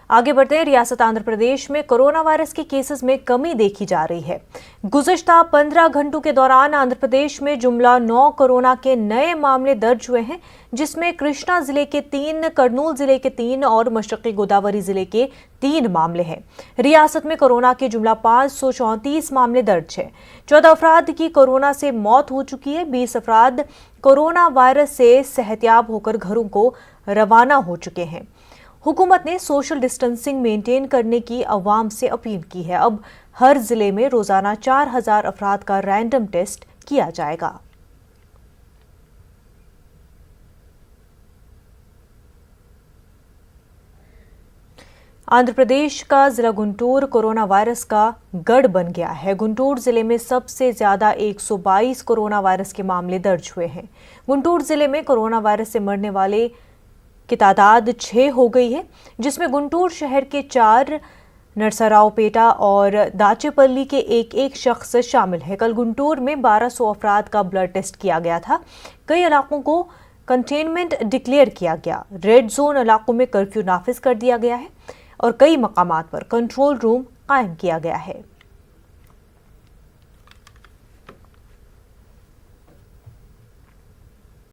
आगे बढ़ते हैं। रियासत आंध्र प्रदेश में कोरोना वायरस के केसेस में कमी देखी जा रही है। गुज़श्ता 15 घंटों के दौरान आंध्र प्रदेश में जुमला 9 कोरोना के नए मामले दर्ज हुए हैं, जिसमें कृष्णा जिले के 3, कर्नूल जिले के 3 और मशरकी गोदावरी जिले के 3 मामले हैं। रियासत में कोरोना के जुमला 534 मामले दर्ज है। 14 अफराद की कोरोना से मौत हो चुकी है। 20 अफराद कोरोना वायरस से सेहतयाब होकर घरों को रवाना हो चुके हैं। हुकूमत ने सोशल डिस्टेंसिंग मेंटेन करने की अवाम से अपील की है। अब हर जिले में रोजाना 4000 अफराद का रैंडम टेस्ट किया जाएगा। आंध्र प्रदेश का जिला गुंटूर कोरोना वायरस का गढ़ बन गया है। गुंटूर जिले में सबसे ज्यादा 122 कोरोना वायरस के मामले दर्ज हुए हैं। गुंटूर जिले में कोरोना वायरस से मरने वाले की तादाद 6 हो गई है, जिसमें गुंटूर शहर के 4, नरसरावपेटा और दाचेपल्ली के एक शख्स शामिल है। कल गुंटूर में 1200 अफराद का ब्लड टेस्ट किया गया था। कई इलाकों को कंटेनमेंट डिक्लेयर किया गया। रेड जोन इलाकों में कर्फ्यू नाफिज कर दिया गया है और कई मकामात पर कंट्रोल रूम कायम किया गया है।